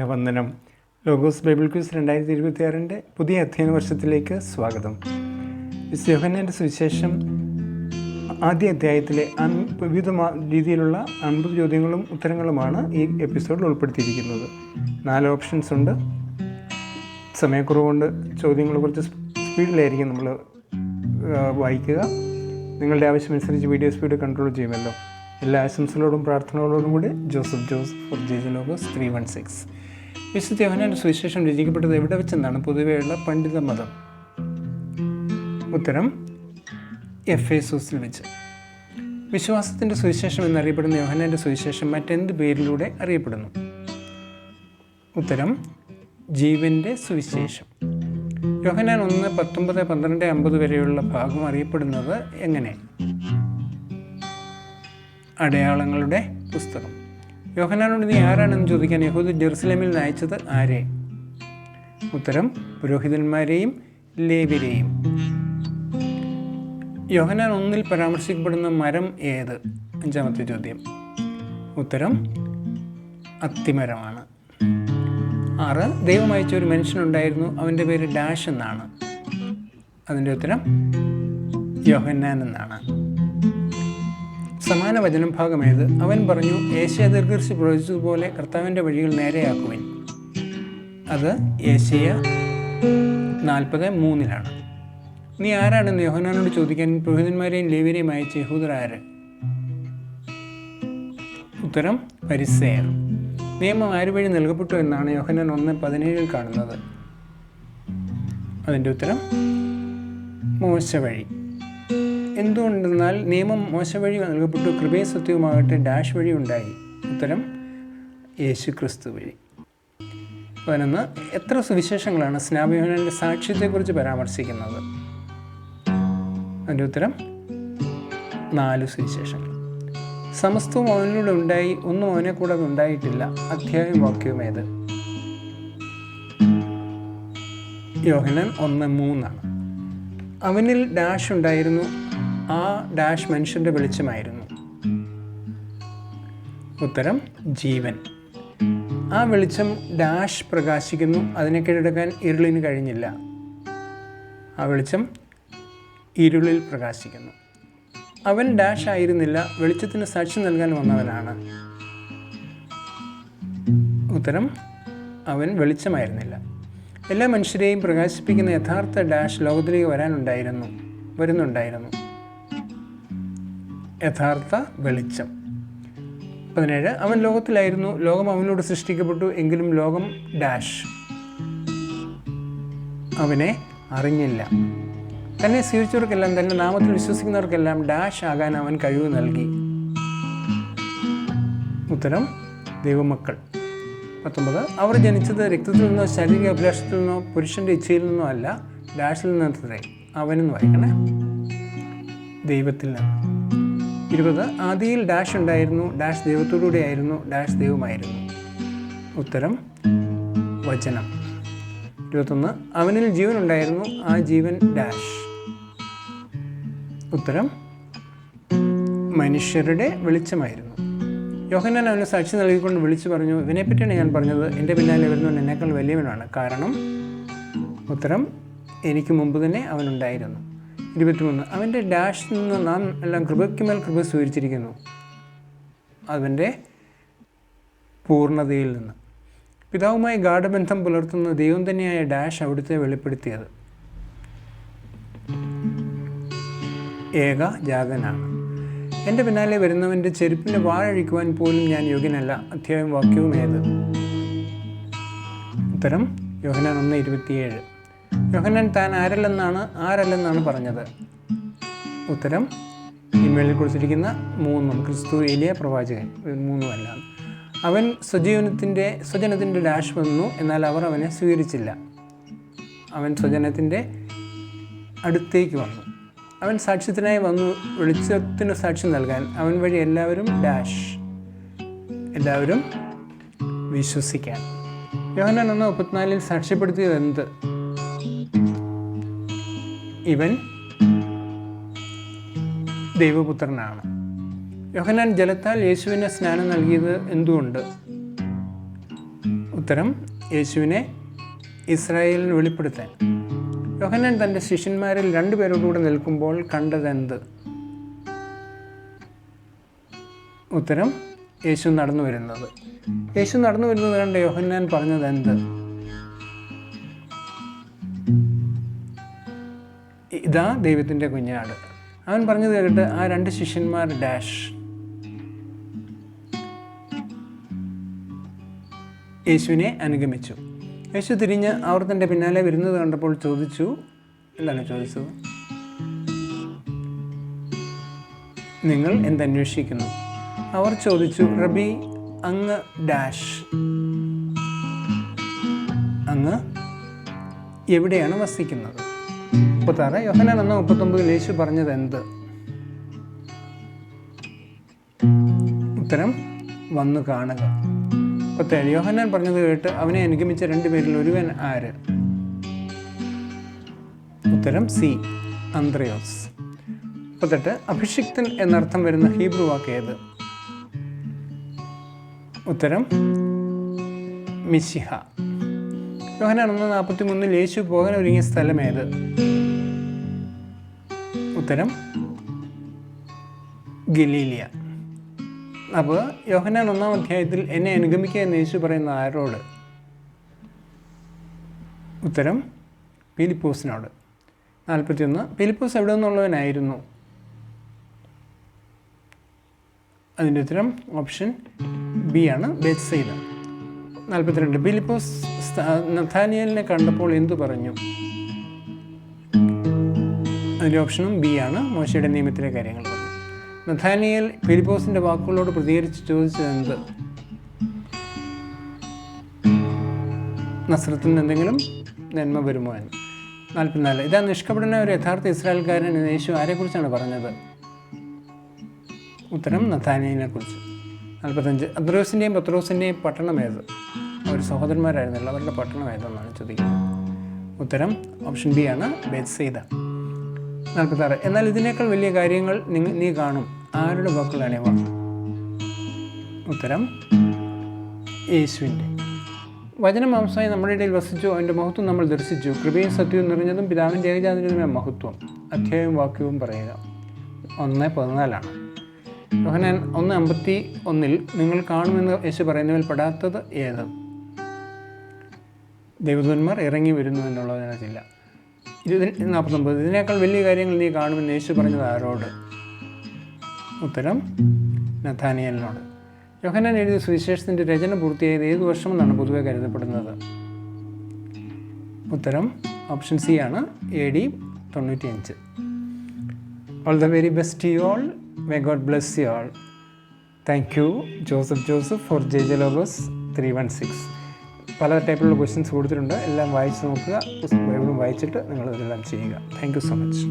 സ്നേഹവന്ദനം. Logos Bible quiz 2026 പുതിയ അധ്യയന വർഷത്തിലേക്ക് സ്വാഗതം. വിശുദ്ധ യോഹന്നാൻ്റെ സുവിശേഷം ആദ്യ അധ്യായത്തിലെ വിവിധ രീതിയിലുള്ള 50 ചോദ്യങ്ങളും ഉത്തരങ്ങളുമാണ് ഈ എപ്പിസോഡിൽ ഉൾപ്പെടുത്തിയിരിക്കുന്നത്. 4 ഓപ്ഷൻസ് ഉണ്ട്. സമയക്കുറവുകൊണ്ട് ചോദ്യങ്ങൾ കുറച്ച് സ്പീഡിലായിരിക്കും നമ്മൾ വായിക്കുക. നിങ്ങളുടെ ആവശ്യമനുസരിച്ച് വീഡിയോ സ്പീഡ് കൺട്രോൾ ചെയ്യുമല്ലോ. എല്ലാ ആശംസകളോടും പ്രാർത്ഥനകളോടും കൂടി ജോസഫ് ഫോർ ജെ ലോഗോസ് 316. വിശുദ്ധ യോഹന്നാൻ്റെ സുവിശേഷം രചിക്കപ്പെട്ടത് എവിടെ വെച്ചെന്നാണ് പൊതുവെയുള്ള പണ്ഡിത മതം? ഉത്തരം എഫേസോസിൽ വെച്ച്. വിശ്വാസത്തിൻ്റെ സുവിശേഷം എന്നറിയപ്പെടുന്ന യോഹന്നാൻ്റെ സുവിശേഷം മറ്റെന്ത് പേരിലൂടെ അറിയപ്പെടുന്നു? ഉത്തരം ജീവൻ്റെ സുവിശേഷം. യോഹന്നാൻ 1, 19, 12, 50 വരെയുള്ള ഭാഗം അറിയപ്പെടുന്നത് എങ്ങനെ? അടയാളങ്ങളുടെ പുസ്തകം. യോഹന്നാനോട് നീ ആരാണെന്ന് ചോദിക്കാൻ യഹൂദർ ജെറുസലേമിൽ നിന്ന് അയച്ചത് ആരെ? ഉത്തരം പുരോഹിതന്മാരെയും ലേവ്യരെയും. യോഹന്നാൻ 1 പരാമർശിക്കപ്പെടുന്ന മരം ഏത്? 5-ാമത്തെ ചോദ്യം. ഉത്തരം അത്തിമരമാണ്. 6 ദൈവം അയച്ച ഒരു മനുഷ്യനുണ്ടായിരുന്നു, അവൻ്റെ പേര് ഡാഷ് എന്നാണ്. അതിൻ്റെ ഉത്തരം യോഹന്നാൻ എന്നാണ്. സമാന വചനം ഭാഗം ഏത്? അവൻ പറഞ്ഞു, യേശയ്യാ ദീർഘദർശി പ്രവചിച്ചതുപോലെ കർത്താവിൻ്റെ വഴികൾ നേരെയാക്കുവിൻ. അത് യേശയ്യാ 40:3 നീ ആരാണെന്ന് യോഹന്നാനോട് ചോദിക്കാൻ പുരോഹിതന്മാരെയും ലേവ്യരെയും അയച്ച യഹൂദർ ആര്? ഉത്തരം ഫരിസേയർ. നിയമം ആര് വഴി നൽകപ്പെട്ടു എന്നാണ് യോഹന്നാൻ 1:17 കാണുന്നത്? അതിൻ്റെ ഉത്തരം മോശ വഴി. എന്തുകൊണ്ടെന്നാൽ നിയമം മോശ വഴി നൽകപ്പെട്ടു, കൃപയും സത്യവുമാകട്ടെ ഡാഷ് വഴി ഉണ്ടായി. ഉത്തരം യേശു ക്രിസ്തു വഴി. 11 എത്ര സുവിശേഷങ്ങളാണ് സ്നാപക യോഹന്നാൻ്റെ സാക്ഷ്യത്തെക്കുറിച്ച് പരാമർശിക്കുന്നത്? അതിൻ്റെ ഉത്തരം 4 സുവിശേഷങ്ങൾ. സമസ്തവും അവനിലൂടെ ഉണ്ടായി, ഒന്നും അവനെ കൂടാതെ ഉണ്ടായിട്ടില്ല. അധ്യായവും വാക്യവും ഏത്? യോഹന്നാൻ 1:3. അവനിൽ ഡാഷ് ഉണ്ടായിരുന്നു, ആ ഡാഷ് മനുഷ്യൻ്റെ വെളിച്ചമായിരുന്നു. ഉത്തരം ജീവൻ. ആ വെളിച്ചം ഡാഷ് പ്രകാശിക്കുന്നു, അതിനെ കീഴടക്കാൻ ഇരുളിന് കഴിഞ്ഞില്ല. ആ വെളിച്ചം ഇരുളിൽ പ്രകാശിക്കുന്നു. അവൻ ഡാഷ് ആയിരുന്നില്ല, വെളിച്ചത്തിന് സാക്ഷ്യം നൽകാൻ വന്നവനാണ്. ഉത്തരം അവൻ വെളിച്ചമായിരുന്നില്ല. എല്ലാ മനുഷ്യരെയും പ്രകാശിപ്പിക്കുന്ന യഥാർത്ഥ ഡാഷ് ലോകത്തിലേക്ക് വരുന്നുണ്ടായിരുന്നു. യഥാർത്ഥ വെളിച്ചം. 17 അവൻ ലോകത്തിലായിരുന്നു, ലോകം അവനോട് സൃഷ്ടിക്കപ്പെട്ടു, എങ്കിലും ലോകം ഡാഷ് അവനെ അറിഞ്ഞില്ല. തന്നെ സ്വീകരിച്ചവർക്കെല്ലാം, തൻ്റെ നാമത്തിൽ വിശ്വസിക്കുന്നവർക്കെല്ലാം ഡാഷ് ആകാൻ അവൻ കഴിവ് നൽകി. ഉത്തരം ദൈവമക്കൾ. 19 അവർ ജനിച്ചത് രക്തത്തിൽ നിന്നോ ശാരീരിക അഭിലാഷത്തിൽ നിന്നോ പുരുഷൻ്റെ ഇച്ഛയിൽ നിന്നോ അല്ല, ഡാഷിൽ നിന്നത്രേ. അവനെന്ന് വായിക്കണേ, ദൈവത്തിൽ നിന്ന്. 20 ആദിയിൽ ഡാഷ് ഉണ്ടായിരുന്നു, ഡാഷ് ദൈവത്തോടുകൂടെ ആയിരുന്നു, ഡാഷ് ദൈവമായിരുന്നു. ഉത്തരം വചനം. 21 അവനിൽ ജീവൻ ഉണ്ടായിരുന്നു, ആ ജീവൻ ഡാഷ്. ഉത്തരം മനുഷ്യരുടെ വെളിച്ചമായിരുന്നു. യോഹന്നാൻ അവന് സാക്ഷി നൽകിക്കൊണ്ട് വിളിച്ചു പറഞ്ഞു, ഇവനെപ്പറ്റിയാണ് ഞാൻ പറഞ്ഞത്, എൻ്റെ പിന്നാലെ വരുന്നവൻ എന്നേക്കാൾ വലിയവനാണ്, കാരണം ഉത്തരം എനിക്ക് മുമ്പ് തന്നെ അവനുണ്ടായിരുന്നു. 23 അവൻ്റെ ഡാഷിൽ നിന്ന് നാം എല്ലാം കൃപയ്ക്കുമേൽ കൃപ സ്വീകരിച്ചിരിക്കുന്നു, അവൻ്റെ പൂർണ്ണതയിൽ നിന്ന്. പിതാവുമായി ഗാഢബന്ധം പുലർത്തുന്ന ദൈവം തന്നെയായ ഡാഷ് അവിടുത്തെ വെളിപ്പെടുത്തിയത്. ഏകജാതനാണ്. എൻ്റെ പിന്നാലെ വരുന്നവൻ്റെ ചെരുപ്പിൻ്റെ വാഴഴിക്കുവാൻ പോലും ഞാൻ യോഗ്യനല്ല. അധ്യായവും വാക്യവും ഏത്? ഉത്തരം യോഹന്നാൻ 1:27. യോഹന്നാൻ താൻ ആരല്ലെന്നാണ് പറഞ്ഞത്? ഉത്തരം ഇമേലിൽ കൊടുത്തിരിക്കുന്ന 3 ക്രിസ്തു, ഏലിയ, പ്രവാചകൻ 3 അവൻ സ്വജനത്തിൻ്റെ ഡാഷ് വന്നു, എന്നാൽ അവർ അവനെ സ്വീകരിച്ചില്ല. അവൻ സ്വജനത്തിൻ്റെ അടുത്തേക്ക് വന്നു. അവൻ സാക്ഷ്യത്തിനായി വന്നു, വെളിച്ചത്തിന് സാക്ഷ്യം നൽകാൻ. അവൻ വഴി എല്ലാവരും ഡാഷ്, എല്ലാവരും വിശ്വസിക്കാൻ. യോഹന്നാൻ 1:34 സാക്ഷ്യപ്പെടുത്തിയത് എന്ത്? ഇവൻ ദൈവപുത്രനാണ്. യോഹന്നാൻ ജലത്താൽ യേശുവിനെ സ്നാനം നൽകിയത് എന്തുകൊണ്ട്? ഉത്തരം യേശുവിനെ ഇസ്രായേലിന് വെളിപ്പെടുത്താൻ. യോഹന്നാൻ തൻ്റെ ശിഷ്യന്മാരിൽ 2 പേരോടുകൂടെ നിൽക്കുമ്പോൾ കണ്ടതെന്ത്? ഉത്തരം യേശു നടന്നു വരുന്നത്. യേശു നടന്നു വരുന്നത് കണ്ട് യോഹന്നാൻ പറഞ്ഞതെന്ത്? ഇതാ ദൈവത്തിൻ്റെ കുഞ്ഞാട്. അവൻ പറഞ്ഞത് കേട്ട് ആ 2 ശിഷ്യന്മാർ യേശുവിനെ അനുഗമിച്ചു. യേശു തിരിഞ്ഞ് അവർ തൻ്റെ പിന്നാലെ വരുന്നത് കണ്ടപ്പോൾ ചോദിച്ചു. എന്താണ് ചോദിച്ചത്? നിങ്ങൾ എന്തന്വേഷിക്കുന്നു? അവർ ചോദിച്ചു, റബി, അങ്ങ് അങ്ങ് എവിടെയാണ് വസിക്കുന്നത്? 36 യോഹന്നാൻ 1:39 യേശു പറഞ്ഞത് എന്ത്? ഉത്തരം വന്നു കാണുക. 37 യോഹന്നാൻ പറഞ്ഞത് കേട്ട് അവനെ അനുഗമിച്ച 2 പേരിൽ ഒരുവൻ ആര്? ഉത്തരം സി, അന്ത്രയോസ്. 38 അഭിഷിക്തൻ എന്നർത്ഥം വരുന്ന ഹീബ്രു വാക്ക് ഏത്? ഉത്തരം മിശിഹ. യോഹന്നാൻ 1:43 യേശു പോകാൻ ഒരുങ്ങിയ സ്ഥലം ഏത്? ഉത്തരം ഗലീലിയ. അപ്പോൾ യോഹന്നാൻ 1-ാം അധ്യായത്തിൽ എന്നെ അനുഗമിക്കുക എന്ന് യേശു പറയുന്ന ആരോട്? ഉത്തരം ഫിലിപ്പോസിനോട്. 41 ഫിലിപ്പോസ് എവിടെ നിന്നുള്ളവനായിരുന്നു? അതിൻ്റെ ഉത്തരം ഓപ്ഷൻ ബി ആണ്, ബേത്സയിദ. 42 ഫിലിപ്പോസ് നഥാനിയേലിനെ കണ്ടപ്പോൾ എന്തു പറഞ്ഞു? അതിൻ്റെ ഓപ്ഷനും ബി ആണ്, മോശയുടെ നിയമത്തിലെ കാര്യങ്ങൾ പറഞ്ഞു. നഥാനിയേൽ ഫിലിപ്പോസിൻ്റെ വാക്കുകളോട് പ്രതികരിച്ച് ചോദിച്ചത് എന്ത്? നസ്രത്തിൽ നിന്ന് എന്തെങ്കിലും നന്മ വരുമോ എന്ന്. 44 ഇതാ നിഷ്കപടനായ ഒരു യഥാർത്ഥ ഇസ്രായേൽക്കാരൻ എന്ന് യേശു ആരെക്കുറിച്ചാണ് പറഞ്ഞത്? ഉത്തരം നഥാനിയേലിനെ കുറിച്ച്. 45 അന്ത്രയോസിൻ്റെയും പത്രോസിൻ്റെയും പട്ടണം ഏത്? അവർ സഹോദരന്മാരായിരുന്നല്ലോ, അവരുടെ പട്ടണം ഏതെന്നാണ് ചോദിക്കുന്നത്. ഉത്തരം ഓപ്ഷൻ ബി ആണ്, ബേത്സയിദ. 46 എന്നാൽ ഇതിനേക്കാൾ വലിയ കാര്യങ്ങൾ നീ കാണും. ആരുടെ വാക്കുകളാണിവ? ഉത്തരം യേശുവിൻ്റെ. വചനം മാംസമായി നമ്മുടെ ഇടയിൽ വസിച്ചു, അവൻ്റെ മഹത്വം നമ്മൾ ദർശിച്ചു. കൃപയും സത്യവും നിറഞ്ഞതും പിതാവിൻ്റെ ഏകജാതനുമായ മഹത്വം. അധ്യായവും വാക്യവും പറയുക. 1:14 യോഹന്നാൻ 1:51 നിങ്ങൾ കാണുമെന്ന് യേശു പറയുന്നതിൽ പെടാത്തത് ഏത്? ദൈവദൂതന്മാർ ഇറങ്ങി വരുന്നു എന്നുള്ളതിനകത്തില്ല. 49 ഇതിനേക്കാൾ വലിയ കാര്യങ്ങൾ നീ കാണുമെന്ന് യേശു പറഞ്ഞത് ആരോട്? ഉത്തരം നഥാനിയേലിനോട്. യോഹന്നാൻ എഴുതിയ സുവിശേഷത്തിൻ്റെ രചന പൂർത്തിയായത് ഏത് വർഷമെന്നാണ് പൊതുവെ കരുതപ്പെടുന്നത്? ഉത്തരം ഓപ്ഷൻ സി ആണ്, AD 95. All the very best to you all. May God bless you all. Thank you Joseph for JJ Logos 316. പല ടൈപ്പിലുള്ള ക്വസ്റ്റ്യൻസ് കൊടുത്തിട്ടുണ്ട്. എല്ലാം വായിച്ച് നോക്കുക. ബൈബിളും വായിച്ചിട്ട് നിങ്ങളിതെല്ലാം ചെയ്യുക. Thank you so much.